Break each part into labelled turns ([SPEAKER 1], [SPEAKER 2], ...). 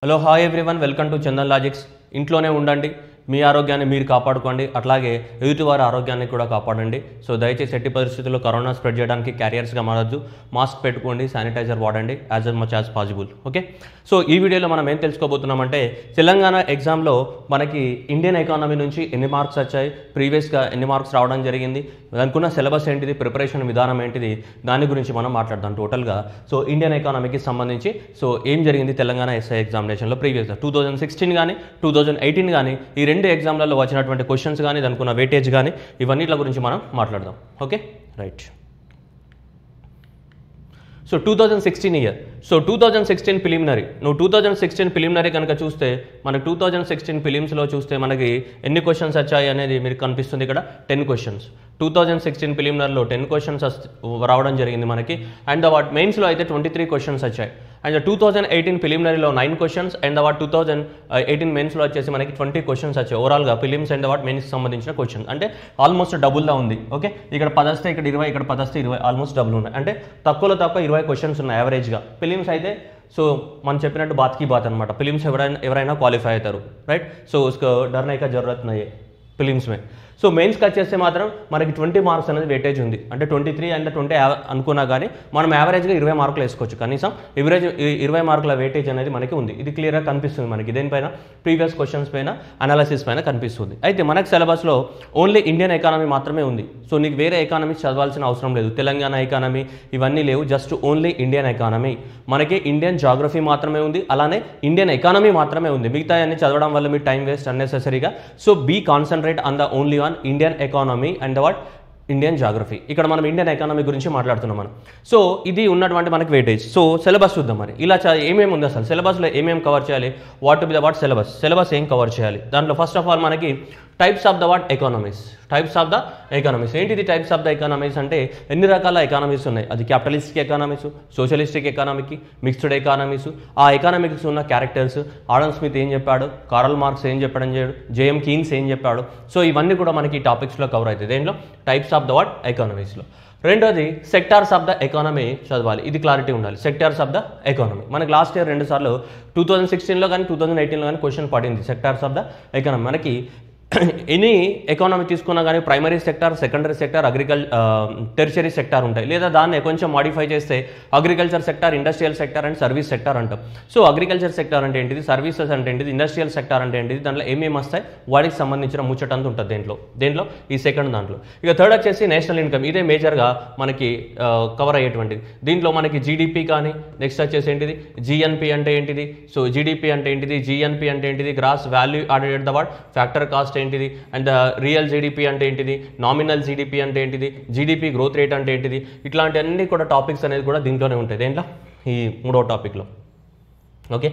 [SPEAKER 1] Hello hi everyone, welcome to Chandan logics. ఇంట్లోనే ఉండండి, మీ ఆరోగ్యాన్ని మీరు కాపాడుకోండి, అట్లాగే ఎదుటివారి ఆరోగ్యాన్ని కూడా కాపాడండి. సో దయచేసి ఎట్టి పరిస్థితుల్లో కరోనా స్ప్రెడ్ చేయడానికి క్యారియర్స్గా మారద్దు. మాస్క్ పెట్టుకోండి, శానిటైజర్ వాడండి as much as possible. Okay, so ఈ వీడియోలో మనం ఏం తెలుసుకోబోతున్నామంటే తెలంగాణ ఎగ్జామ్లో మనకి ఇండియన్ ఎకానమీ నుంచి ఎన్ని మార్క్స్ వచ్చాయి, ప్రీవియస్గా ఎన్ని మార్క్స్ రావడం జరిగింది, దానికున్న సిలబస్ ఏంటిది, ప్రిపరేషన్ విధానం ఏంటిది, దాని గురించి మనం మాట్లాడదాం టోటల్గా. సో ఇండియన్ ఎకానమీకి సంబంధించి సో ఏం జరిగింది తెలంగాణ ఎస్ఐ ఎగ్జామినేషన్లో ప్రీవియస్గా 2016 కానీ 2018 కానీ ఈ రెండు ఎగ్జామ్లలో వచ్చినటువంటి క్వశ్చన్స్ కానీ దానికున్న వెయిటేజ్ కానీ ఇవన్నిటి గురించి మనం మాట్లాడదాం. Okay, right. So 2016 year. So 2016 preliminary, నువ్వు 2016 ప్రిలిమినరీ కనుక చూస్తే మనకు 2016 ప్రిలిమ్స్లో చూస్తే మనకి ఎన్ని క్వశ్చన్స్ వచ్చాయి అనేది మీకు కనిపిస్తుంది ఇక్కడ. 10 క్వశ్చన్స్ 2016 ప్రిలిమినరీలో 10 క్వశ్చన్స్ రావడం జరిగింది మనకి. అండ్ వాట్ మెయిన్స్లో అయితే 23 క్వశ్చన్స్ వచ్చాయి. అండ్ 2018 ప్రిలిమినరీలో 9 క్వశ్చన్స్ అండ్ వాట్ 2018 మెయిన్స్లో వచ్చేసి మనకి 20 క్వశ్చన్స్ వచ్చాయి. ఓవరాల్గా ప్రిలిమ్స్ అండ్ వాట్ మెయిన్స్కి సంబంధించిన క్వశ్చన్స్ అంటే ఆల్మోస్ట్ డబుల్లా ఉంది. ఓకే, ఇక్కడ 10 వస్తే ఇక్కడ 20, ఇక్కడ 10 వస్తే 20, ఆల్మోస్ట్ డబుల్ ఉన్నాయి. అంటే తక్కువలో తక్కువ 20 క్వశ్చన్స్ ఉన్నాయి యావరేజ్గా. ఫిలిమ్స్ అయితే సో మనం చెప్పినట్టు బాత్కి బాత్ అనమాట. ఫిలిమ్స్ ఎవరైనా క్వాలిఫై అవుతారు, రైట్. సో उसको डरने का जरूरत नहीं है ఫిలిమ్స్ మే. సో మెయిన్స్కి వచ్చేస్తే మాత్రం మనకి 20 మార్క్స్ అనేది వెయిటేజ్ ఉంది. అంటే 23 అండ్ 20 అనుకున్నా కానీ మనం యావరేజ్గా 20 మార్కులు వేసుకోవచ్చు. కనీసం ఎవరేజ్ 20 మార్కుల వెయిటేజ్ అనేది మనకి ఉంది. ఇది క్లియర్గా కనిపిస్తుంది మనకి దేనిపైన, ప్రీవియస్ క్వశ్చన్స్ పైన, అనాలిసిస్ పైన కనిపిస్తుంది. అయితే మనకి సిలబస్లో ఓన్లీ ఇండియన్ ఎకానమీ మాత్రమే ఉంది. సో నీకు వేరే ఎకానమీ చదవాల్సిన అవసరం లేదు. తెలంగాణ ఎకానమీ ఇవన్నీ లేవు, జస్ట్ ఓన్లీ ఇండియన్ ఎకానమీ. మనకి ఇండియన్ జాగ్రఫీ మాత్రమే ఉంది, అలానే ఇండియన్ ఎకానమీ మాత్రమే ఉంది. మిగతా అన్ని చదవడం వల్ల మీ టైం వేస్ట్ అన్నెసెసరీగా. So be concentrate on the only on Indian economy and what Indian geography. ఇక్కడ మనం ఇండియన్ ఎకానమీ గురించి మాట్లాడుతున్నాం మనం. సో ఇది ఉన్నటువంటి మనకి వెయిటేజ్. సో సిలబస్ చూద్దాం మరి. ఇలా ఏమేమి ఉంది అసలు సిలబస్లో, ఏమేమి కవర్ చేయాలి, what be the what syllabus ఏం కవర్ చేయాలి. దాంట్లో ఫస్ట్ ఆఫ్ ఆల్ మనకి types of the what economies. Types of the economies ఏంటిది? టైప్స్ ఆఫ్ ద ఎకానమీస్ అంటే ఎన్ని రకాల ఎకానమీస్ ఉన్నాయి. అది క్యాపిటలిస్టిక్ ఎకానమీస్, సోషలిస్టిక్ ఎకానమీకి, మిక్స్డ్ ఎకానమీస్. ఆ ఎకానమీస్ ఉన్న క్యారెక్టర్స్, ఆడమ్ స్మిత్ ఏం చెప్పాడు, కార్ల్ మార్క్స్ ఏం చెప్పడం చేయడు, జేఎం కీన్స్ ఏం చెప్పాడు. సో ఇవన్నీ కూడా మనకి ఈ టాపిక్స్లో కవర్ అవుతాయి. దేంట్లో టైప్స్ ఆఫ్ ద వాట్ ఎకానమీస్లో. రెండోది సెక్టార్స్ ఆఫ్ ద ఎకానమీ చదవాలి. ఇది క్లారిటీ ఉండాలి. సెక్టార్స్ ఆఫ్ ద ఎకానమీ మనకి లాస్ట్ ఇయర్ 2 సార్లు 2016లో కానీ 2018లో కానీ క్వశ్చన్ పడింది. సెక్టార్స్ ఆఫ్ ద ఎకానమీ మనకి ఎనీ ఎకానమీ తీసుకున్నా కానీ primary sector, secondary sector, tertiary sector ఉంటాయి. లేదా దాన్ని కొంచెం మాడిఫై చేస్తే agriculture sector, industrial sector and service sector అంటాం. సో అగ్రికల్చర్ సెక్టార్ అంటే ఏంటిది, సర్వీసెస్ అంటే ఏంటిది, ఇండస్ట్రియల్ సెక్టార్ అంటే ఏంటిది, దాంట్లో ఏమేమి వస్తాయి వాటికి సంబంధించిన ముచ్చటంతా ఉంటుంది దేంట్లో ఈ సెకండ్ దాంట్లో. ఇక థర్డ్ వచ్చేసి నేషనల్ ఇన్కమ్. ఇదే మేజర్గా మనకి కవర్ అయ్యేటువంటిది. దీంట్లో మనకి జీడిపి కానీ, నెక్స్ట్ వచ్చేసి ఏంటిది జిఎన్పి అంటే ఏంటిది, సో జీడిపి అంటే ఏంటిది, జిఎన్పి అంటే ఏంటిది, gross value added the what factor cost ఏంటిది, అండ్ రియల్ జీడిపి అంటే ఏంటిది, నామినల్ జీడిపి అంటే ఏంటిది, జీడిపి గ్రోత్ రేట్ అంటే ఏంటిది, ఇట్లాంటి అన్ని కూడా టాపిక్స్ అనేది కూడా దీంట్లోనే ఉంటాయి. దేంట్లో ఈ 3వ టాపిక్లో. ఓకే,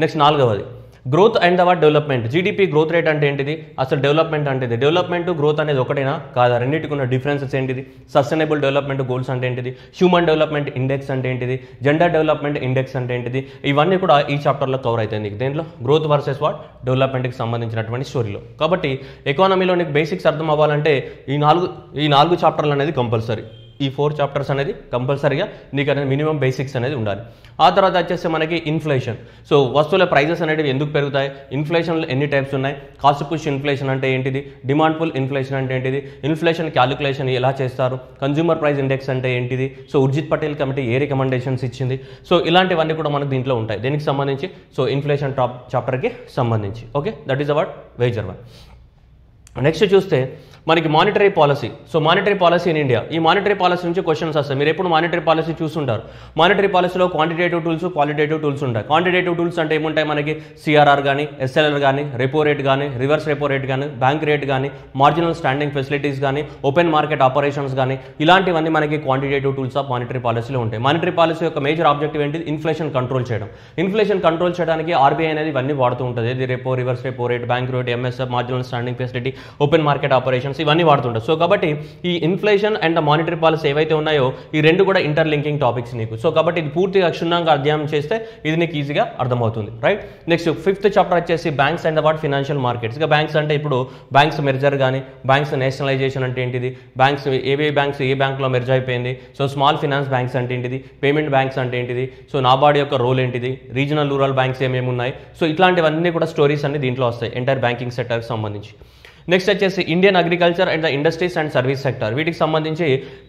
[SPEAKER 1] నెక్స్ట్ 4వది growth and the what development. GDP growth rate అంటే ఏంటిది, అసలు డెవలప్మెంట్ అంటే డెవలప్మెంట్ గ్రోత్ అనేది ఒకటేనా కాదా, రెండింటికి ఉన్న డిఫరెన్సెస్ ఏంటిది, సస్టైనబుల్ డెవలప్మెంట్ గోల్స్ అంటే ఏంటిది, హ్యూమన్ డెవలప్మెంట్ ఇండెక్స్ అంటే ఏంటిది, జెండర్ డెవలప్మెంట్ ఇండెక్స్ అంటే ఏంటిది, ఇవన్నీ కూడా ఈ చాప్టర్లో కవర్ అవుతాయి నీకు. దేంట్లో గ్రోత్ వర్సెస్ వాట్ డెవలప్మెంట్కి సంబంధించినటువంటి స్టోరీలో. కాబట్టి ఎకానమీలో నీకు బేసిక్స్ అర్థం అవ్వాలంటే ఈ నాలుగు చాప్టర్లు అనేది కంపల్సరీ. ఈ 4 చాప్టర్స్ అనేది కంపల్సరీగా నీకు అనేది మినిమం బేసిక్స్ అనేది ఉండాలి. ఆ తర్వాత వచ్చేసి మనకి ఇన్ఫ్లేషన్. సో వస్తువుల ప్రైజెస్ అనేవి ఎందుకు పెరుగుతాయి, ఇన్ఫ్లేషన్లో ఎన్ని టైప్స్ ఉన్నాయి, కాస్ట్ పుష్ ఇన్ఫ్లేషన్ అంటే ఏంటిది, డిమాండ్ పుల్ ఇన్ఫ్లేషన్ అంటే ఏంటిది, ఇన్ఫ్లేషన్ క్యాలిక్యులేషన్ ఎలా చేస్తారు, కన్జ్యూమర్ ప్రైస్ ఇండెక్స్ అంటే ఏంటిది, సో ఉర్జిత్ పటేల్ కమిటీ ఏ రికమెండేషన్స్ ఇచ్చింది. సో ఇలాంటివన్నీ కూడా మనకు దీంట్లో ఉంటాయి. దేనికి సంబంధించి, సో ఇన్ఫ్లేషన్ చాప్టర్కి సంబంధించి. Okay, that is అవాట్ major one. Next చూస్తే మనకి monetary policy. So monetary policy in India. ఈ మానిటరీ పాలసీ నుంచి క్వశ్చన్స్ వస్తాయి. మీరు ఎప్పుడు మానిటరీ పాలసీ చూస్తుంటారు. మానిటరీ పాలసీలో క్వాంటిటేటివ్ టూల్స్, క్వాలిటేటివ్ టూల్స్ ఉంటాయి. క్వాంటిటేటివ్ టూల్స్ అంటే ఏముంటాయి మనకి, సిఆర్ఆర్ కానీ, ఎస్ఎల్ఆర్ కానీ, రెపో రేట్ కానీ, రివర్స్ రెపో రేట్ కానీ, బ్యాంక్ రేట్ కానీ, మార్జినల్ స్టాండింగ్ ఫెసిలిటీస్ కానీ, ఓపెన్ మార్కెట్ ఆపరేషన్స్ కానీ, ఇలాంటివన్నీ మనకి క్వాంటిటేటివ్ టూల్స్ ఆఫ్ మానిటరీ పాలసీలో ఉంటాయి. మానిటరీ పాలసీ యొక్క మేజర్ ఆబ్జెక్టివ్ ఏంటి, ఇన్ఫ్లేషన్ కంట్రోల్ చేయడం. ఇన్ఫ్లేషన్ కంట్రోల్ చేయడానికి ఆర్బీఐ అనేది ఇవన్నీ వాడుతూ ఉంటుంది. ఇది repo, reverse repo rate, bank rate, MSF, marginal standing facility, open market operations ఇవన్నీ వాడుతుంటారు. సో కాబట్టి ఈ inflation and the monetary policy ఏవైతే ఉన్నాయో ఈ రెండు కూడా ఇంటర్లింకింగ్ టాపిక్స్ నీకు. సో కాబట్టి ఇది పూర్తిగా క్షుణ్ణంగా అధ్యయనం చేస్తే ఇది నీకు ఈజీగా అర్థమవుతుంది, రైట్. నెక్స్ట్ 5th చాప్టర్ వచ్చేసి banks and what financial markets. ఇక బ్యాంక్స్ అంటే ఇప్పుడు బ్యాంక్స్ మెర్జర్ కానీ బ్యాంక్స్ నేషనలైజేషన్ అంటే ఏంటిది, బ్యాంక్స్ ఏవే బ్యాంక్స్ ఏ బ్యాంక్లో మెర్జ్ అయిపోయింది, సో స్మాల్ ఫినాన్స్ బ్యాంక్స్ అంటే ఏంటిది, పేమెంట్ బ్యాంక్స్ అంటే ఏంటిది, సో నాబార్డ్ యొక్క రోల్ ఏంటిది, రీజనల్ రూరల్ బ్యాంక్స్ ఏమేమి ఉన్నాయి, సో ఇట్లాంటివన్నీ కూడా స్టోరీస్ అన్ని దీంట్లో వస్తాయి ఎంటైర్ బ్యాంకింగ్ సెక్టర్కి సంబంధించి. నెక్స్ట్ వచ్చేసి Indian agriculture and the industries and service sector. వీటికి సంబంధించి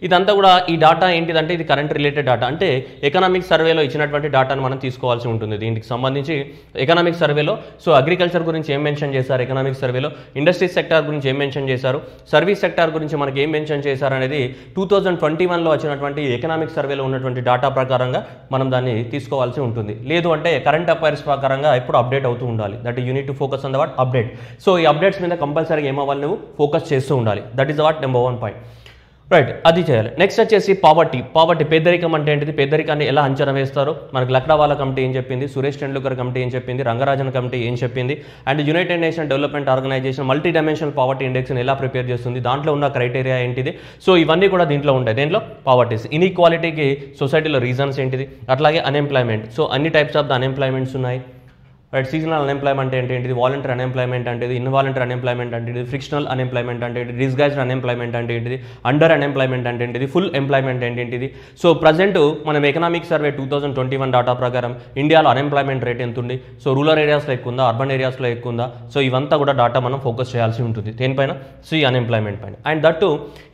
[SPEAKER 1] ఇదంతా కూడా ఈ డాటా ఏంటిదంటే ఇది కరెంట్ రిలేటెడ్ డాటా, అంటే ఎకనామిక్ సర్వేలో ఇచ్చినటువంటి డాటాను మనం తీసుకోవాల్సి ఉంటుంది. దీనికి సంబంధించి ఎకనామిక్ సర్వేలో సో అగ్రికల్చర్ గురించి ఏం మెన్షన్ చేశారు ఎకనామిక్ సర్వేలో, ఇండస్ట్రీస్ సెక్టర్ గురించి ఏం మెన్షన్ చేశారు, సర్వీస్ సెక్టర్ గురించి మనకి ఏం మెన్షన్ చేశారు అనేది 2021లో వచ్చినటువంటి ఎకనామిక్ సర్వేలో ఉన్నటువంటి డాటా ప్రకారంగా మనం దాన్ని తీసుకోవాల్సి ఉంటుంది. లేదు అంటే కరెంట్ అఫైర్స్ ప్రకారంగా ఎప్పుడు అప్డేట్ అవుతూ ఉండాలి. That you need to focus on the what update. So ఈ అప్డేట్స్ మీద కంపల్సరీ ఏమవ్వాలి నువ్వు ఫోకస్ చేస్తూ ఉండాలి. That is the what number 1 point, right. అది చేయాలి. నెక్స్ట్ వచ్చేసి పావర్టీ పేదరికం అంటే ఏంటిది, పేదరికాన్ని ఎలా అంచనా వేస్తారు, మనకు లక్డావాలా కమిటీ ఏం చెప్పింది, సురేష్ టెండూల్కర్ కమిటీ ఏం చెప్పింది, రంగరాజన్ కమిటీ ఏం చెప్పింది, and United Nation development organisation multi dimensional poverty ఇండెక్స్ని ఎలా ప్రిపేర్ చేస్తుంది, దాంట్లో ఉన్న క్రైటీరియా ఏంటిది, సో ఇవన్నీ కూడా దీంట్లో ఉంటాయి. దీంట్లో పావర్టీస్, ఇన్ఈక్వాలిటీకి సొసైటీలో రీజన్స్ ఏంటిది, అట్లాగే అన్ఎంప్లాయ్మెంట్, సో అన్ని టైప్స్ ఆఫ్ ద అన్ఎంప్లాయ్మెంట్స్ ఉన్నాయి, రైట్. సీజనల్ అన్ఎంప్లాయ్మెంట్ అంటే ఏంటిది, వాలంటరీ అన్ఎంప్లాయ్మెంట్ అంటే ఇన్వాలంటరీ అన్ఎంప్లాయ్మెంట్ అంటే ఫ్రిక్షనల్ అన్ఎంప్లాయ్మెంట్ అంటే డిస్గైజ్డ్ అన్ఎంప్లాయ్మెంట్ అంటే ఏంటిది, అండర్ అన్ఎంప్లాయ్మెంట్ అంటే ఏంటిది, ఫుల్ ఎంప్లాయ్మెంట్ అంటే ఏంటిది. సో ప్రజెంట్ మనం ఎకనామిక్ సర్వే 2021 డాటా ప్రకారం ఇండియాలో అన్ఎంప్లాయ్మెంట్ రేట్ ఎంత ఉంది, సో రూరల్ ఏరియాస్లో ఎక్కువ ఉందా, అర్బన్ ఏరియాస్లో ఎక్కువ ఉందా, సో ఇవంతా కూడా డాటా మనం ఫోకస్ చేయాల్సి ఉంటుంది దేనిపైన, సో ఈ అన్ఎంప్లాయ్మెంట్ పైన. అండ్ దట్టు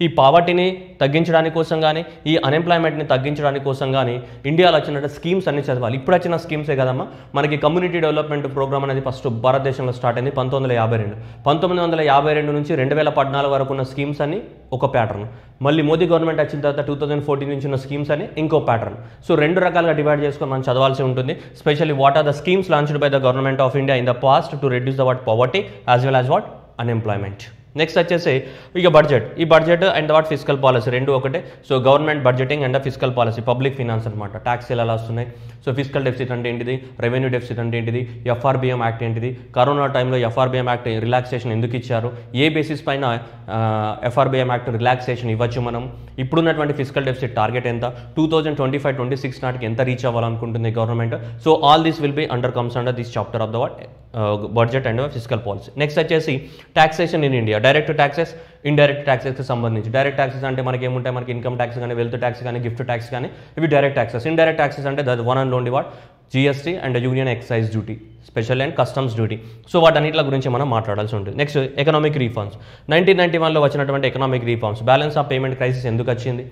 [SPEAKER 1] ఈ పావర్టీని తగ్గించడానికి కోసం కానీ ఈ అన్ఎంప్లాయ్మెంట్ని తగ్గించడానికి కోసం కానీ ఇండియాలో వచ్చిన స్కీమ్స్ అన్ని చదవాలి. ఇప్పుడు వచ్చిన స్కీమ్సే కదమ్మా, మనకి కమ్యూనిటీ డెవలప్మెంట్ ప్రోగ్రామ్ అనేది ఫస్ట్ భారతదేశంలో స్టార్ట్ అయింది 1952 నుంచి 2014 వరకు ఉన్న స్కీమ్స్ అని ఒక ప్యాటర్న్, మళ్ళీ మోదీ గవర్నమెంట్ వచ్చిన తర్వాత 2014 నుంచి ఉన్న స్కీమ్స్ అని ఇంకో ప్యాటర్న్. సో రెండు రకాలుగా డివైడ్ చేసుకొని మనం చదవాల్సి ఉంటుంది. Specially what are the schemes launched by the government of India in the past to reduce the what poverty as well as what unemployment. Next వచ్చేసి ఇక బడ్జెట్, ఈ budget and what fiscal policy రెండు ఒకటే. So government budgeting and fiscal policy, public finance అనమాట, tax ఎలా వస్తున్నాయి, so physical deficit అంటే ఏంటిది, రెవెన్యూ డెఫిసిట్ అంటే ఏంటిది, ఎఫ్ఆర్బిఎం యాక్ట్ ఏంటిది, కరోనా టైంలో ఎఫ్ఆర్బిఎం యాక్ట్ రిలాక్సేషన్ ఎందుకు ఇచ్చారు, ఏ బేసిస్ పైన ఎఫ్ఆర్బిఎం యాక్ట్ రిలాక్సేషన్ ఇవ్వచ్చు మనం, ఇప్పుడున్నటువంటి ఫిజికల్ డెఫిసిట్ టార్గెట్ ఎంత, 2025-26 నాటికి ఎంత రీచ్ అవ్వాలనుకుంటుంది government. So all this will be comes under this chapter of the what budget and fiscal policy. Next వచ్చేసి taxation in India, direct taxes, indirect ట్యాక్సెస్కి సంబంధించి. డైరెక్ట్ ట్యాక్సెస్ అంటే మనకి ఏముంటాయి, మనకి ఇన్కమ్ ట్యాక్స్ కానీ వెల్త్ ట్యాక్స్ కానీ గిఫ్ట్ ట్యాక్స్ కానీ ఇవి డైరెక్ట్ ట్యాక్సెస్. ఇండైరెక్ట్ ట్యాక్సెస్ అంటే that one and only what GST and union excise duty, special and customs duty. So వాటన్నిటి గురించి మనం మాట్లాడాల్సి ఉంటుంది. నెక్స్ట్ ఎకనామిక్ రీఫార్మ్స్, 1991లో వచ్చినటువంటి economic reforms. Balance of payment crisis ఎందుకు వచ్చింది,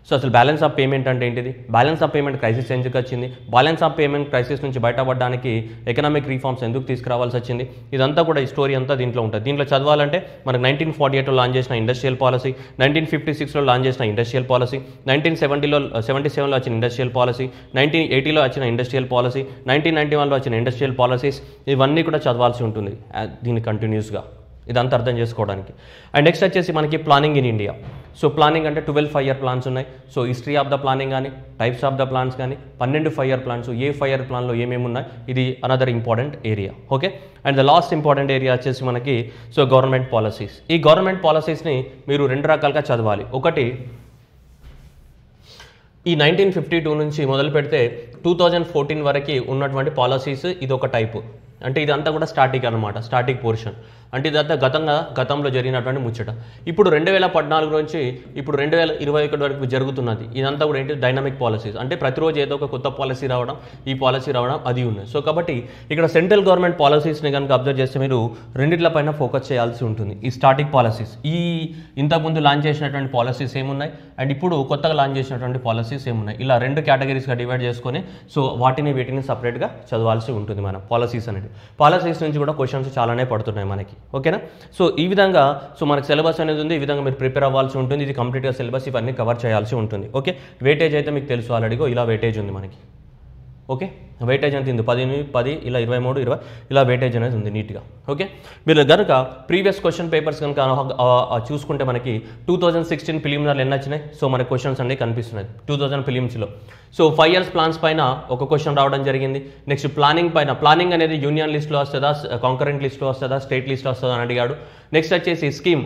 [SPEAKER 1] సో అసలు బ్యాలెన్స్ ఆఫ్ పేమెంట్ అంటే ఏంటిది, బ్యాలెన్స్ ఆఫ్ పేమెంట్ క్రైసిస్ ఎందుకు వచ్చింది, బ్యాలెన్స్ ఆఫ్ పేమెంట్ క్రైసిస్ నుంచి బయటపడడానికి ఎకనామిక్ రీఫార్మ్స్ ఎందుకు తీసుకురావాల్సి వచ్చింది, ఇదంతా కూడా ఈ స్టోరీ అంతా దీంట్లో ఉంటుంది. దీంట్లో చదవాలంటే మనకు 1948లో లాంచ్ చేసిన ఇండస్ట్రియల్ పాలసీ, 1956లో లాంచ్ చేసిన ఇండస్ట్రియల్ పాలసీ, 1977లో వచ్చిన ఇండస్ట్రియల్ పాలసీ, 1980లో వచ్చిన ఇండస్ట్రియల్ పాలసీ, 1991లో వచ్చిన ఇండస్ట్రియల్ పాలసీస్, ఇవన్నీ కూడా చదవాల్సి ఉంటుంది దీన్ని కంటిన్యూస్గా ఇదంతా అర్థం చేసుకోవడానికి. అండ్ నెక్స్ట్ వచ్చేసి మనకి planning in India. So planning అంటే 12 5-year ప్లాన్స్ ఉన్నాయి. So history of the planning కానీ టైప్స్ ఆఫ్ ద ప్లాన్స్ కానీ 12 5-year ప్లాన్స్, ఏ 5-year ప్లాన్లో ఏమేమి ఉన్నాయి, ఇది another important area. Okay. And the last important area వచ్చేసి మనకి సో గవర్నమెంట్ పాలసీస్. ఈ గవర్నమెంట్ పాలసీస్ని మీరు రెండు రకాలుగా చదవాలి. ఒకటి ఈ 1952 నుంచి మొదలు పెడితే 2014 వరకు ఉన్నటువంటి పాలసీస్, ఇది ఒక టైపు. అంటే ఇదంతా కూడా స్టాటిక్ అనమాట, స్టాటిక్ పోర్షన్. అంటే ఇదంతా గతంలో జరిగినటువంటి ముచ్చట. ఇప్పుడు 2014 నుంచి ఇప్పుడు 2021 వరకు జరుగుతున్నది. ఇదంతా కూడా ఏంటి, డైనమిక్ పాలసీస్. అంటే ప్రతిరోజు ఏదో ఒక కొత్త పాలసీ రావడం, ఈ పాలసీ రావడం, అది ఉన్నాయి. సో కాబట్టి ఇక్కడ సెంట్రల్ గవర్నమెంట్ పాలసీస్ని కనుక అబ్జర్వ్ చేస్తే మీరు రెండిట్లపైన ఫోకస్ చేయాల్సి ఉంటుంది. ఈ స్టాటిక్ పాలసీస్, ఈ ఇంతకుముందు లాంచ్ చేసినటువంటి పాలసీస్ ఏమున్నాయి అండ్ ఇప్పుడు కొత్తగా లాంచ్ చేసినటువంటి పాలసీస్ ఏమున్నాయి, ఇలా రెండు కేటగిరీస్గా డివైడ్ చేసుకొని సో వీటిని సపరేట్గా చదవాల్సి ఉంటుంది మనం. పాలసీస్ అనేది, పాలసీస్ నుంచి కూడా క్వశ్చన్స్ చాలానే పడుతున్నాయి మనకి. ఓకేనా. సో ఈ విధంగా సో మనకు సిలబస్ అనేది ఉంది, ఈ విధంగా మీరు ప్రిపేర్ అవ్వాల్సి ఉంటుంది. ఇది కంప్లీట్గా సిలబస్, ఇవన్నీ కవర్ చేయాల్సి ఉంటుంది. ఓకే. వెయిటేజ్ అయితే మీకు తెలుసు ఆల్రెడీగో, ఇలా వెయిటేజ్ ఉంది మనకి. ఓకే. వెయిటేజ్ ఎంత ఉంది 10 ఇలా 23 20 ఇలా వెయిటేజ్ అనేది ఉంది నీట్గా. ఓకే, మీరు కనుక ప్రీవియస్ క్వశ్చన్ పేపర్స్ కనుక చూసుకుంటే మనకి 2016 ప్రిలిమినరీలు ఎన్ని వచ్చినాయి. సో మన క్వశ్చన్స్ అన్నీ కనిపిస్తున్నాయి 2000 ప్రిలిమ్స్లో. సో 5 years ప్లాన్స్ పైన ఒక క్వశ్చన్ రావడం జరిగింది. నెక్స్ట్ ప్లానింగ్ పైన, ప్లానింగ్ అనేది యూనియన్ లిస్ట్లో వస్తుందా, కాంకరెంట్ లిస్ట్లో వస్తుందా, స్టేట్ లిస్ట్లో వస్తుందా అని అడిగాడు. నెక్స్ట్ వచ్చేసి స్కీమ్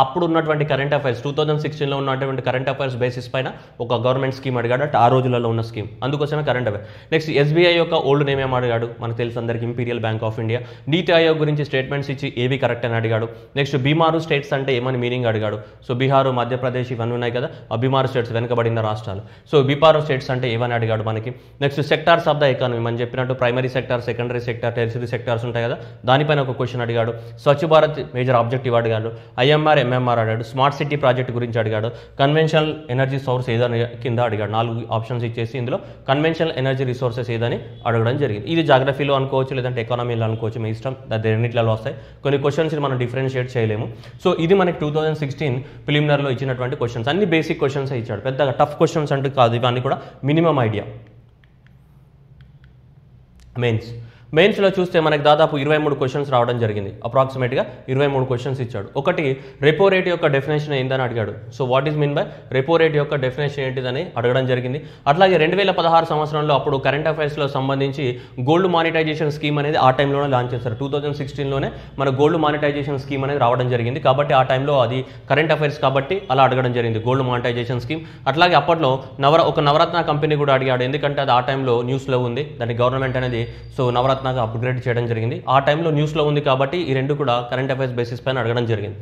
[SPEAKER 1] అప్పుడు ఉన్నటువంటి కరెంట్ అఫైర్స్ 2016లో ఉన్నటువంటి కరెంట్ అఫైర్స్ బేసిస్ పైన ఒక గవర్నమెంట్ స్కీమ్ అడిగాడు, ఆ రోజులలో ఉన్న స్కీమ్, అందుకోసమే కరెంట్ అఫైర్. నెక్స్ట్ ఎస్బీఐ యొక్క ఓల్డ్ నేమ్ ఏమో అడిగాడు, మనకు తెలుసు అందరికి ఇంపీరియల్ బ్యాంక్ ఆఫ్ ఇండియా. నీతి ఆయోగ్ గురించి స్టేట్మెంట్స్ ఇచ్చి ఏవి కరెక్ట్ అని అడిగాడు. నెక్స్ట్ బీమారు స్టేట్స్ అంటే ఏమని మీనింగ్ అడిగాడు. సో బీహారు, మధ్యప్రదేశ్ ఇవన్నీ ఉన్నాయి కదా, ఆ బీమారు స్టేట్స్ వెనుకబడిన రాష్ట్రాలు. సో బీపారు స్టేట్స్ అంటే ఏమని అడిగాడు మనకి. Next sectors of the economy, మనం చెప్పినట్టు primary sector, secondary sector, territory sectors ఉంటాయి కదా, దానిపైన ఒక క్వశ్చన్ అడిగాడు. స్వచ్ఛ భారత్ మేజర్ ఆబ్జెక్టివ్ అడిగాడు. ఐఎంఆర్, ఎంఎంఆర్ అడిగాడు. స్మార్ట్ సిటీ ప్రాజెక్ట్ గురించి అడిగాడు. కన్వెన్షనల్ ఎనర్జీ సోర్స్ ఏదని కింద అడిగాడు. 4 ఆప్షన్స్ ఇచ్చేసి ఇందులో కన్వెన్షనల్ ఎనర్జీ రిసోర్సెస్ ఏదని అడగడం జరిగింది. ఇది జాగ్రఫీలో అనుకోవచ్చు, లేదంటే ఎకానమీలో అనుకోవచ్చు, మీ ఇష్టం, రెండింటిలో వస్తాయి. కొన్ని క్వశ్చన్స్ మనం డిఫరెన్షియేట్ చేయలేము. సో ఇది మనకి 2016 ప్రిలిమినరీలో ఇచ్చినటువంటి క్వశ్చన్స్, అన్ని బేసిక్ క్వశ్చన్స్ ఇచ్చాడు, పెద్దగా టఫ్ క్వశ్చన్స్ అంటే కాదు, ఇవన్నీ కూడా మినిమం ఐడియా. మెయిన్స్లో చూస్తే మనకి దాదాపు 23 క్వశ్చన్స్ రావడం జరిగింది. అప్రాక్సిమేట్గా 23 క్వశ్చన్స్ ఇచ్చాడు. ఒకటి రెపో రేట్ యొక్క డెఫినేషన్ ఏందని అడిగాడు. So what is mean by repo rate యొక్క డెఫినేషన్ ఏంటిదని అడగడం జరిగింది. అట్లాగే 2016 సంవత్సరంలో అప్పుడు కరెంట్ అఫైర్స్లో సంబంధించి గోల్డ్ మానిటైజేషన్ స్కీమ్ అనేది ఆ టైంలోనే లాంచ్ చేశారు. 2016లోనే మన గోల్డ్ మానిటైజేషన్ స్కీమ్ అనేది రావడం జరిగింది. కాబట్టి ఆ టైంలో అది కరెంట్ అఫైర్స్ కాబట్టి అలా అడగడం జరిగింది, గోల్డ్ మానిటైజేషన్ స్కీమ్. అట్లాగే అప్పట్లో ఒక నవరత్న కంపెనీ కూడా అడిగాడు, ఎందుకంటే అది ఆ టైంలో న్యూస్లో ఉంది, దాని గవర్నమెంట్ అనేది సో నవరత్న అప్గ్రేడ్ చేయడం జరిగింది. ఆ టైంలో న్యూస్లో ఉంది కాబట్టి ఈ రెండు కూడా కరెంట్ అఫైర్స్ బేసిస్ పైన అడగడం జరిగింది.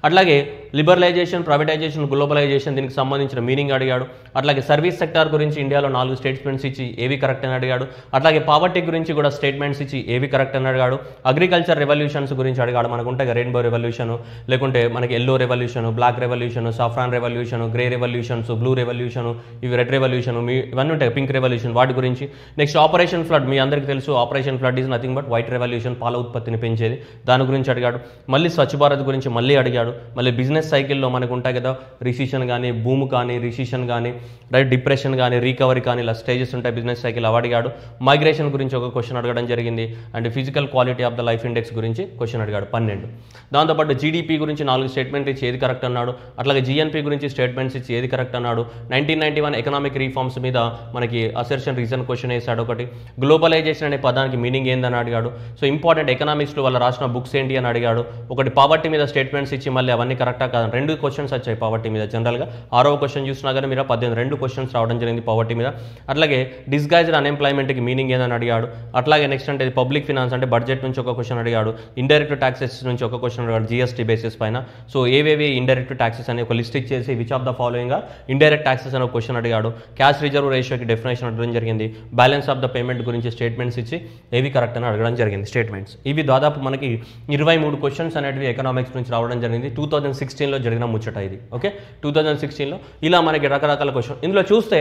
[SPEAKER 1] అట్లాగే లిబరలైజేషన్, ప్రైవేటైజేషన్, గ్లోబలైజేషన్ దీనికి సంబంధించిన మీనింగ్ అడిగాడు. అట్లాగే సర్వీస్ సెక్టార్ గురించి ఇండియాలో 4 స్టేట్మెంట్స్ ఇచ్చి ఏవి కరెక్ట్ అని అడిగాడు. అట్లాగే పావర్టీ గురించి కూడా స్టేట్మెంట్స్ ఇచ్చి ఏవి కరెక్ట్ అని అడిగాడు. అగ్రికల్చర్ రెవల్యూషన్స్ గురించి అడిగాడు. మనకు ఉంటాయి రెయిన్బో రెవల్యూషన్, లేకుంటే మనకి yellow revolution, black revolution, saffron revolution, grey revolutions, blue revolution, ఇవి రెడ్ రెవల్యూషన్, ఇవన్నీ ఉంటాయి, పింక్ రెవల్యూషన్, వాటి గురించి. నెక్స్ట్ ఆపరేషన్ ఫ్లడ్, మీ అందరికీ తెలుసు operation flood is nothing but white revolution, పాల ఉత్పత్తిని పెంచేది, దాని గురించి అడిగాడు. మళ్ళీ స్వచ్ఛ భారత్ గురించి మళ్ళీ అడిగాడు. మళ్ళీ బిజినెస్ సైకిల్లో మనకు ఉంటాయి కదా, రిసిషన్ కానీ, భూము కానీ, రిసిషన్ కానీ, రైట్, డిప్రెషన్ కానీ, రికవరీ కానీ, ఇలా స్టేజెస్ ఉంటాయి బిజినెస్ సైకిల్, అవి అడిగాడు. మైగ్రేషన్ గురించి ఒక క్వశ్చన్ అడగడం జరిగింది. And physical quality of the life index గురించి క్వశ్చన్ అడిగాడు 12. దాంతోపాటు జీడిపి గురించి 4 స్టేట్మెంట్ ఇచ్చి ఏది కరెక్ట్ అన్నాడు. అట్లాగే జిఎన్పి గురించి స్టేట్మెంట్స్ ఇచ్చి ఏది కరెక్ట్ అన్నాడు. 1991 ఎకనామిక్ రీఫార్మ్స్ మీద మనకి అసెర్షన్ రీజన్ క్వశ్చన్ వేసాడు ఒకటి. గ్లోబలైజేషన్ అనే పదానికి మీనింగ్ ఏందని అడిగాడు. సో ఇంపార్టెంట్ ఎకనామిక్స్లో వాళ్ళు రాసిన బుక్స్ ఏంటి అని అడిగాడు. ఒకటి పావర్టీ మీద స్టేట్మెంట్స్ ఇచ్చి మళ్ళీ అవన్నీ కరెక్టా కాదు, 2 క్వశ్చన్స్ వచ్చాయి పావర్టీ మీద. జనరల్గా 6వ క్వశ్చన్ చూసినా కానీ మీరు 2 క్వశ్చన్స్ రావడం జరిగింది పావర్టీ మీద. అట్లాగే డిస్గైజ్డ్ అన్ఎంప్లాయ్మెంట్కి మీనింగ్ ఏదని అడిగాడు. అట్లాగే నెక్స్ట్ అంటే పబ్లిక్ ఫినాన్స్ అంటే బడ్జెట్ నుంచి ఒక క్వశ్చన్ అడిగాడు. ఇండైరెక్ట్ ట్యాక్సెస్ నుంచి ఒక క్వశ్చన్ అడిగాడు జీఎస్టీ బేసిస్ పైన. సో ఏవేవి ఇండైరెక్ట్ ట్యాక్సెస్ అని ఒక లిస్ట్ ఇచ్చేసి which of the following indirect taxes అని ఒక క్వశ్చన్ అడిగాడు. క్యాష్ రిజర్వ్ రేషియోకి డెఫినేషన్ అడగడం జరిగింది. బ్యాలెన్స్ ఆఫ్ ద పేమెంట్ గురించి స్టేట్మెంట్స్ ఇచ్చి ఏవి కరెక్ట్ అని అడగడం జరిగింది స్టేట్మెంట్స్. ఇవి దాదాపు మనకి 23 క్వశ్చన్స్ అనేవి ఎకనామిక్స్ నుంచి రావడం జరిగింది. 2016లో జరిగిన ముచ్చట ఇది. ఓకే, 2016లో ఇలా మనకి రకరకాల క్వశ్చన్. ఇందులో చూస్తే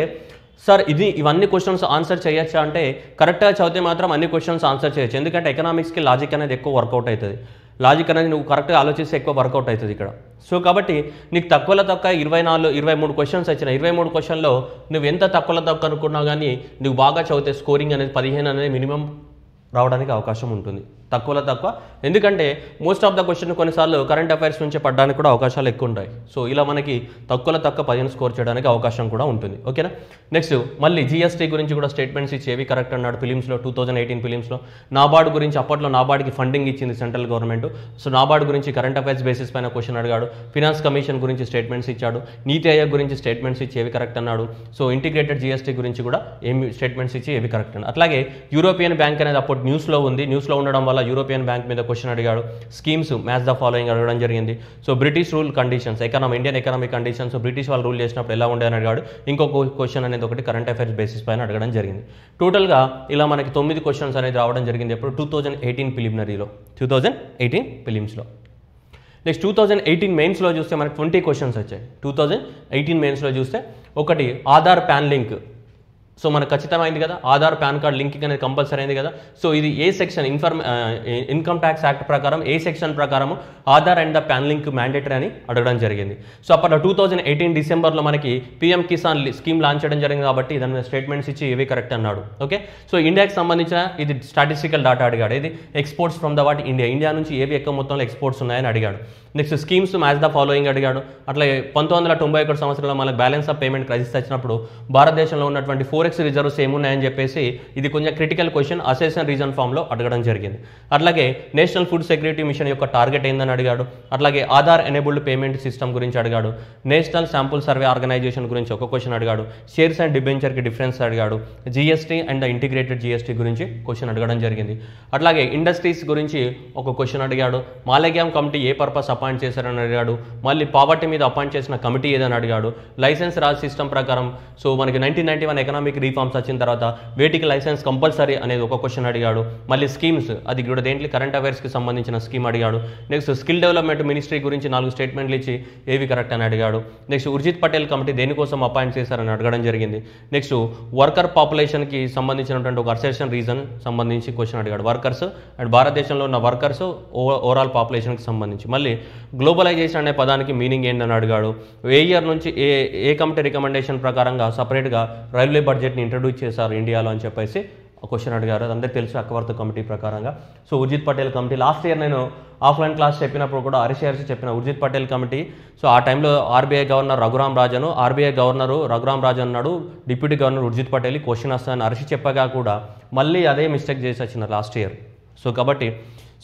[SPEAKER 1] సార్ ఇవన్నీ క్వశ్చన్స్ ఆన్సర్ చేయొచ్చా అంటే కరెక్ట్గా చదివితే మాత్రం అన్ని క్వశ్చన్స్ ఆన్సర్ చేయొచ్చు. ఎందుకంటే ఎకనామిక్స్కి లాజిక్ అనేది ఎక్కువ వర్కౌట్ అవుతుంది. లాజిక్ అనేది నువ్వు కరెక్ట్గా ఆలోచిస్తే ఎక్కువ వర్కౌట్ అవుతుంది ఇక్కడ. సో కాబట్టి నీకు తక్కువలో తక్కువ 23 క్వశ్చన్స్ వచ్చినాయి. 23 క్వశ్చన్లో నువ్వు ఎంత తక్కువలో తక్కువ అనుకున్నా కానీ నువ్వు బాగా చదివితే స్కోరింగ్ అనేది 15 అనేది మినిమం రావడానికి అవకాశం ఉంటుంది, తక్కువలో తక్కువ. ఎందుకంటే మోస్ట్ ఆఫ్ ద క్వశ్చన్ కొన్నిసార్లు కరెంట్ అఫైర్స్ నుంచి పడడానికి కూడా అవకాశాలు ఎక్కువ ఉంటాయి. సో ఇలా మనకి తక్కువలో తక్కువ 15 స్కోర్ చేయడానికి అవకాశం కూడా ఉంటుంది. ఓకేనా. నెక్స్ట్ మళ్ళీ జిఎస్టీ గురించి కూడా స్టేట్మెంట్స్ ఇచ్చి ఏవి కరెక్ట్ అన్నాడు ఫిలిమ్స్లో. 2018 ఫిలిమ్స్లో నాబార్డు గురించి, అప్పట్లో నాబార్డుకి ఫండింగ్ ఇచ్చింది సెంట్రల్ గవర్నమెంట్. సో నాబార్డు గురించి కరెంట్ అఫైర్స్ బేసిస్ పైన క్వశ్చన్ అడిగాడు. ఫినాన్స్ కమిషన్ గురించి స్టేట్మెంట్స్ ఇచ్చాడు. నీతి ఆయోగ్ గురించి స్టేట్మెంట్స్ ఇచ్చి ఏవి కరెక్ట్ అన్నాడు. సో ఇంటిగ్రేటెడ్ జిఎస్టీ గురించి కూడా ఏమి స్టేట్మెంట్స్ ఇచ్చి ఏవి కరెక్ట్ అన్నాడు. అట్లాగే యూరోపియన్ బ్యాంక్ అనేది అప్పుడు న్యూస్లో ఉంది. న్యూస్లో ఉండడం వల్ల యూరోపియన్ బ్యాంక్ మీద క్వశ్చన్ అడిగాడు. స్కీమ్స్ మ్యాచ్ ద ఫాలోయింగ్ అడగడం జరిగింది. So British rule conditions, Indian economic conditions, British వాళ్ళు రూల్ చేసినప్పుడు ఎలా ఉండే అని అడిగాడు. ఇంకొక క్వశ్చన్ అనేది ఒకటి కరెంట్ అఫైర్స్ బేసిస్ పైన అడగడం జరిగింది. టోటల్గా ఇలా మనకి 9 క్వశ్చన్స్ అనేది రావడం జరిగింది. ఎప్పుడు 2018 ప్రిలిమినరీలో, 2018 ప్రిలిమ్స్లో. నెక్స్ట్ 2018 మెయిన్స్లో చూస్తే మనకి 20 క్వశ్చన్స్ వచ్చాయి. 2018 మెయిన్స్లో చూస్తే ఒకటి ఆధార్ పాన్ లింక్. సో మనకు ఖచ్చితమైంది కదా, ఆధార్ పాన్ కార్డ్ లింకింగ్ అనేది కంపల్సరీ అయింది కదా. సో ఇది ఏ సెక్షన్ ఇన్కమ్ ట్యాక్స్ యాక్ట్ ప్రకారం ఏ సెక్షన్ ప్రకారం Aadhaar and the pan link mandatory అని అడగడం జరిగింది. సో అప్పట్లో 2018 డిసెంబర్లో మనకి పీఎం కిసాన్ స్కీమ్ లాంచ్ చేయడం జరిగింది కాబట్టి దాని మీద స్టేట్మెంట్స్ ఇచ్చి ఏవి కరెక్ట్ అన్నాడు. ఓకే, సో ఇండియాకి సంబంధించిన ఇది స్టాటిస్టికల్ డాటా అడిగాడు. ఇది exports from the what India నుంచి ఏవి ఎక్కువ మొత్తంలో ఎక్స్పోర్ట్స్ ఉన్నాయని అడిగాడు. Next schemes match the following అడిగాడు. అట్లా 1991 సంవత్సరంలో మనకు బ్యాలెన్స్ ఆఫ్ పేమెంట్ క్రైసిస్ వచ్చినప్పుడు భారతదేశంలో ఉన్నటువంటి 4x రిజర్వ్స్ ఏమున్నాయని చెప్పేసి ఇది కొంచెం క్రిటికల్ క్వశ్చన్ అసెషన్ రీజన్ ఫామ్లో అడగడం జరిగింది. అట్లాగే నేషనల్ ఫుడ్ సెక్యూరిటీ మిషన్ యొక్క టార్గెట్ ఏందని అడిగాడు. అట్లాగే ఆధార్ ఎనేబుల్డ్ పేమెంట్ సిస్టమ్ గురించి అడిగాడు. నేషనల్ శాంపుల్ సర్వే ఆర్గనైజేషన్ గురించి ఒక క్వశ్చన్ అడిగాడు. షేర్స్ అండ్ డిబెంచర్కి డిఫరెన్స్ అడిగాడు. GST and the integrated GST గురించి క్వశ్చన్ అడగడం జరిగింది. అట్లాగే ఇండస్ట్రీస్ గురించి ఒక క్వశ్చన్ అడిగాడు. మాలేగ్యామ్ కమిటీ ఏ పర్పస్ అపాయింట్ చేశారని అడిగాడు. మళ్ళీ పావర్టీ మీద అపాయింట్ చేసిన కమిటీ ఏదని అడిగాడు. లైసెన్స్ రాజ్ సిస్టమ్ ప్రకారం సో మనకి 1991 ఎకనామిక్ రీఫార్మ్స్ వచ్చిన తర్వాత వేటికి లైసెన్స్ కంపల్సరీ అనేది ఒక క్వశ్చన్ అడిగాడు. మళ్ళీ స్కీమ్స్ అది కూడా దేంట్లో కరెంట్ అఫైర్స్కి సంబంధించిన స్కీమ్ అడిగాడు. నెక్స్ట్ స్కిల్ డెవలప్మెంట్ మినిస్ట్రీ గురించి 4 స్టేట్మెంట్లు ఇచ్చి ఏవి కరెక్ట్ అని అడిగాడు. నెక్స్ట్ ఉర్జిత్ పటేల్ కమిటీ దేనికోసం అపాయింట్ చేశారని అడగడం జరిగింది. నెక్స్ట్ వర్కర్ పాపులేషన్కి సంబంధించినటువంటి ఒక అసెషన్ రీజన్ సంబంధించి క్వశ్చన్ అడిగాడు. వర్కర్స్ అండ్ భారతదేశంలో ఉన్న వర్కర్స్ ఓవరాల్ పాపులేషన్కి సంబంధించి. మళ్ళీ గ్లోబలైజేషన్ అనే పదానికి మీనింగ్ ఏంటని అడిగాడు. ఏ ఇయర్ నుంచి ఏ కమిటీ రికమెండేషన్ ప్రకారంగా సపరేట్గా రైల్వే బడ్జెట్ని ఇంట్రడ్యూస్ చేశారు ఇండియాలో అని చెప్పేసి క్వశ్చన్ అడిగారు. అది అందరికీ తెలుసు అక్వర్త్ కమిటీ ప్రకారంగా. So Urjit Patel committee last year నేను ఆఫ్లైన్ క్లాస్ చెప్పినప్పుడు కూడా అరిసి చెప్పిన ఉర్జిత్ పటేల్ కమిటీ. సో ఆ టైంలో RBI governor Raghuram Rajan, RBI governor Raghuram Rajan అన్నాడు, deputy governor Urjit Patel question వస్తాయని అరిసి చెప్పగా కూడా మళ్ళీ అదే మిస్టేక్ చేసి వచ్చినారు లాస్ట్ ఇయర్. సో కాబట్టి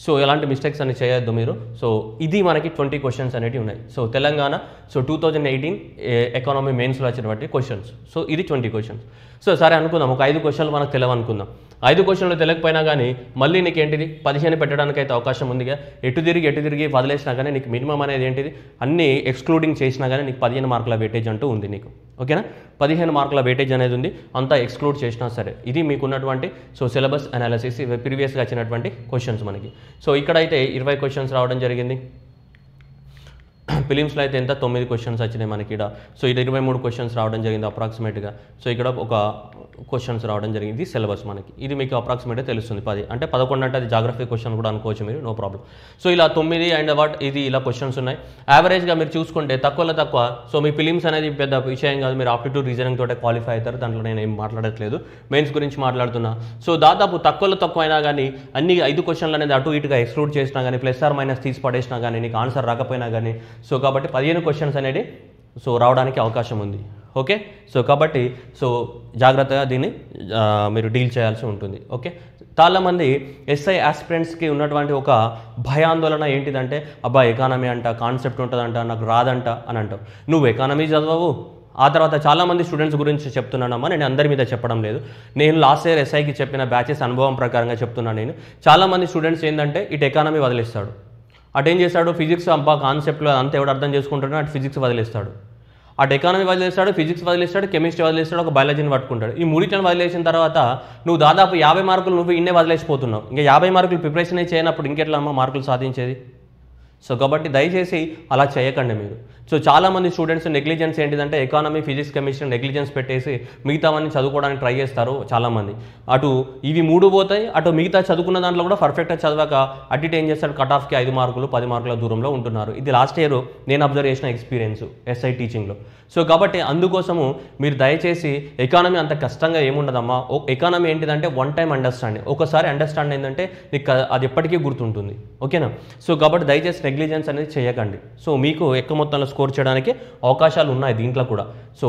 [SPEAKER 1] సో ఎలాంటి మిస్టేక్స్ అని చేయొద్దు మీరు. సో ఇది మనకి 20 క్వశ్చన్స్ అనేవి ఉన్నాయి. సో తెలంగాణ 2018 ఎకానమీ మెయిన్స్లో వచ్చినటువంటి క్వశ్చన్స్. సో ఇది 20 క్వశ్చన్స్. సో సరే అనుకుందాం ఒక 5 క్వశ్చన్లు మనకు తెలియనుకుందాం. 5 క్వశ్చన్లు తెలియకపోయినా కానీ మళ్ళీ నీకు ఏంటిది 15 పెట్టడానికి అయితే అవకాశం ఉందిగా. ఎటు తిరిగి వదిలేసినా కానీ నీకు మినిమం అనేది ఏంటిది అన్నీ ఎక్స్క్లూడింగ్ చేసినా కానీ నీకు 15 మార్కుల వెయిటేజ్ అంటూ ఉంది నీకు. ఓకేనా, 15 మార్కుల వెయిటేజ్ అనేది ఉంది, అంతా ఎక్స్క్లూడ్ చేసినా సరే. ఇది మీకు ఉన్నటువంటి సో సిలబస్ అనాలిసిస్ ప్రీవియస్గా వచ్చినటువంటి క్వశ్చన్స్ మనకి. సో ఇక్కడైతే 20 క్వశ్చన్స్ రావడం జరిగింది. ఫిలిమ్స్లో అయితే ఎంత 9 క్వశ్చన్స్ వచ్చినాయి మనకి ఇక్కడ. సో ఇది 23 క్వశ్చన్స్ రావడం జరిగింది అప్రాక్సిమేట్గా. సో ఇక్కడ ఒక క్వశ్చన్స్ రావడం జరిగింది సిలబస్ మనకి. ఇది మీకు అప్రాక్సిమేట్గా తెలుస్తుంది 10 అంటే 11 అంటే అది జాగ్రఫీ క్వశ్చన్ కూడా అనుకోవచ్చు మీరు, నో ప్రాబ్లం. సో ఇలా 9 అండ్ ఇది ఇలా క్వశ్చన్స్ ఉన్నాయి. యావరేజ్గా మీరు చూసుకుంటే తక్కువ. సో మీ ఫిలిమ్స్ అనేది పెద్ద విషయం కాదు, మీరు ఆప్టిట్యూడ్ రీజనింగ్ తోటే క్వాలిఫై అవుతారు. దాంట్లో నేను ఏం మాట్లాడట్లేదు, మెయిన్స్ గురించి మాట్లాడుతున్నా. సో దాదాపు తక్కువ అయినా కానీ అన్ని 5 క్వశ్చన్లు అనేది అటు ఇటుగా ఎక్స్క్లూడ్ చేసినా కానీ ప్లస్ ఆర్ మైనస్ తీసి పడేసినా కానీ నీకు ఆన్సర్ రాకపోయినా కానీ సో కాబట్టి 15 క్వశ్చన్స్ అనేది సో రావడానికి అవకాశం ఉంది. ఓకే, సో కాబట్టి సో జాగ్రత్తగా దీన్ని మీరు డీల్ చేయాల్సి ఉంటుంది. ఓకే, చాలామంది ఎస్ఐ ఆస్పిరెంట్స్కి ఉన్నటువంటి ఒక భయాందోళన ఏంటిదంటే అబ్బా ఎకానమీ అంట కాన్సెప్ట్ ఉంటుందంట నాకు రాదంట అని అంటావు. నువ్వు ఎకానమీ చదవవు. ఆ తర్వాత చాలామంది స్టూడెంట్స్ గురించి చెప్తున్నానమ్మా, నేను అందరి మీద చెప్పడం లేదు. నేను లాస్ట్ ఇయర్ ఎస్ఐకి చెప్పిన బ్యాచెస్ అనుభవం ప్రకారంగా చెప్తున్నాను. నేను చాలామంది స్టూడెంట్స్ ఏంటంటే ఇటు ఎకానమీ వదిలేస్తాడు, అటు ఏం చేస్తాడు ఫిజిక్స్ అబ్బా కాన్సెప్ట్లో అంత ఎవడు అర్థం చేసుకుంటాడో అటు ఫిజిక్స్ వదిలేస్తాడు, అటు ఎకానమీ వదిలేస్తాడు, ఫిజిక్స్ వదిలేస్తాడు, కెమిస్ట్రీ వదిలేస్తాడు, ఒక బయాలజీని పట్టుకుంటాడు. ఈ మూడిట్లను వదిలేసిన తర్వాత నువ్వు దాదాపు 50 మార్కులు నువ్వు ఇన్నే వదిలేసిపోతున్నావు. ఇంకా 50 మార్కులు ప్రిపరేషన్ చేయనప్పుడు ఇంకెట్లా అమ్మ మార్కులు సాధించేది? సో కాబట్టి దయచేసి అలా చేయకండి మీరు. సో చాలామంది స్టూడెంట్స్ నెగ్లిజెన్స్ ఏంటిదంటే ఎకానమీ ఫిజిక్స్ కెమిస్ట్రీ నెగ్లిజెన్స్ పెట్టేసి మిగతావన్నీ చదువుకోవడానికి ట్రై చేస్తారు చాలామంది. అటు ఇవి 3 పోతాయి, అటు మిగతా చదువుకున్న దాంట్లో కూడా పర్ఫెక్ట్గా చదవక అటు ఏం చేస్తాడు కట్ ఆఫ్కి 5 మార్కులు 10 మార్కుల దూరంలో ఉంటున్నారు. ఇది లాస్ట్ ఇయర్ నేను అబ్జర్వ్ చేసిన ఎక్స్పీరియన్స్ ఎస్ఐ టీచింగ్లో. సో కాబట్టి అందుకోసము మీరు దయచేసి ఎకానమీ అంత కష్టంగా ఏముండదమ్మా. ఎకానమీ ఏంటిదంటే వన్ టైం అండర్స్టాండింగ్, ఒకసారి అండర్స్టాండ్ అయిందంటే నీకు అది ఎప్పటికీ గుర్తుంటుంది. ఓకేనా, సో కాబట్టి దయచేసి నెగ్లిజెన్స్ అనేది చేయకండి. సో మీకు ఎక్కువ మొత్తంలో స్కోర్ చేయడానికి అవకాశాలు ఉన్నాయి దీంట్లో కూడా. So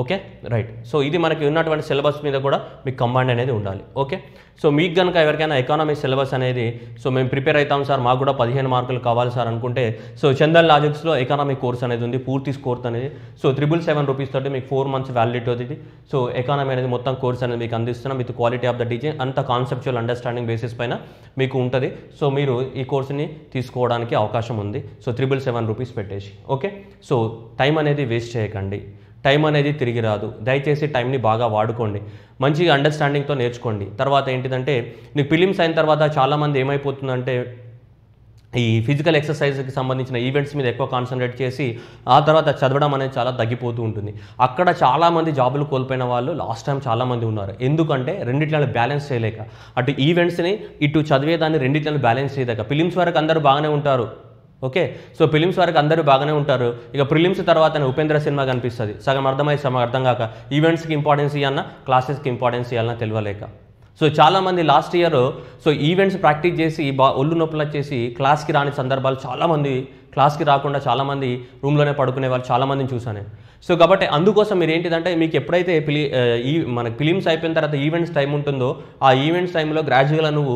[SPEAKER 1] okay right. సో ఇది మనకి ఉన్నటువంటి సిలబస్ మీద కూడా మీకు కంబైండ్ అనేది ఉండాలి. ఓకే, సో మీకు కనుక ఎవరికైనా ఎకానమీ సిలబస్ అనేది సో మేము ప్రిపేర్ అవుతాం సార్ మాకు కూడా 15 మార్కులు కావాలి సార్ అనుకుంటే సో చందన్ లాజిక్స్లో ఎకానమీ కోర్స్ అనేది ఉంది, పూర్తి స్కోర్ అనేది. సో 777 రూపీస్ తోటి మీకు 4 months వ్యాలిడిటీ అవుతుంది. సో ఎకానమీ అనేది మొత్తం కోర్స్ అనేది మీకు అందిస్తున్నాం with quality of the teaching, అంత కాన్సెప్చువల్ అండర్స్టాండింగ్ బేసిస్ పైన మీకు ఉంటుంది. సో మీరు ఈ కోర్సుని తీసుకోవడానికి అవకాశం ఉంది. సో 777 రూపీస్ పెట్టేసి. ఓకే, సో టైం అనేది వేస్ట్ చేయకండి, టైం అనేది తిరిగి రాదు. దయచేసి టైంని బాగా వాడుకోండి, మంచిగా అండర్స్టాండింగ్తో నేర్చుకోండి. తర్వాత ఏంటిదంటే నీకు ఫిలిమ్స్ అయిన తర్వాత చాలామంది ఏమైపోతుందంటే ఈ ఫిజికల్ ఎక్సర్సైజ్కి సంబంధించిన ఈవెంట్స్ మీద ఎక్కువ కాన్సన్ట్రేట్ చేసి ఆ తర్వాత చదవడం అనేది చాలా తగ్గిపోతూ ఉంటుంది. అక్కడ చాలామంది జాబులు కోల్పోయిన వాళ్ళు లాస్ట్ టైం చాలామంది ఉన్నారు. ఎందుకంటే రెండిట్లను బ్యాలెన్స్ చేయలేక, అటు ఈవెంట్స్ని ఇటు చదివేదాన్ని రెండిట్లను బ్యాలెన్స్ చేయలేక. ఫిలిమ్స్ వరకు అందరూ బాగానే ఉంటారు, ఓకే. సో ఫిలిమ్స్ వరకు అందరూ బాగానే ఉంటారు. ఇక ప్రిలిమ్స్ తర్వాతనే ఉపేంద్ర సినిమా కనిపిస్తుంది. సగం అర్థమై సగం అర్థం కాక ఈవెంట్స్కి ఇంపార్టెన్స్ ఇవ్వాలన్నా క్లాసెస్కి ఇంపార్టెన్స్ ఇవ్వాలన్నా తెలియలేక. సో చాలామంది last year so events practice చేసి ఒళ్ళు నొప్పులు వచ్చేసి క్లాస్కి రాని సందర్భాలు చాలామంది, క్లాస్కి రాకుండా చాలామంది రూమ్లోనే పడుకునే వాళ్ళు చాలామందిని చూసాను. సో కాబట్టి అందుకోసం మీరు ఏంటిదంటే మీకు ఎప్పుడైతే మనకి ఫిలిమ్స్ అయిపోయిన తర్వాత ఈవెంట్స్ టైం ఉంటుందో ఆ ఈవెంట్స్ టైంలో గ్రాడ్యువల్గా నువ్వు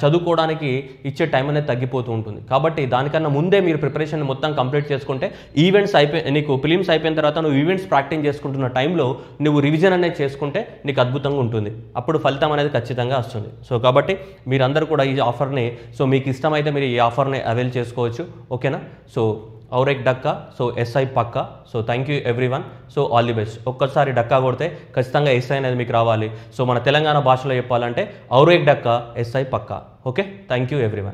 [SPEAKER 1] చదువుకోవడానికి ఇచ్చే టైం అనేది తగ్గిపోతూ ఉంటుంది. కాబట్టి దానికన్నా ముందే మీరు ప్రిపరేషన్ మొత్తం కంప్లీట్ చేసుకుంటే ఈవెంట్స్ నీకు ఫిలిమ్స్ అయిపోయిన తర్వాత నువ్వు ఈవెంట్స్ ప్రాక్టీస్ చేసుకుంటున్న టైంలో నువ్వు రివిజన్ అనేది చేసుకుంటే నీకు అద్భుతంగా ఉంటుంది. అప్పుడు ఫలితం అనేది ఖచ్చితంగా వస్తుంది. సో కాబట్టి మీరందరూ కూడా ఈ ఆఫర్ని, సో మీకు ఇష్టమైతే మీరు ఈ ఆఫర్ని అవైల్ చేసుకోవచ్చు, ఓకేనా. సో ఔరేక్ డక్కా, సో ఎస్ఐ పక్కా. So thank you everyone. So all the best. ఒక్కసారి డక్కా కొడితే ఖచ్చితంగా ఎస్ఐ అనేది మీకు రావాలి. సో మన తెలంగాణ భాషలో చెప్పాలంటే ఔరేక్ డక్కా, ఎస్ఐ పక్కా. Okay, thank you everyone.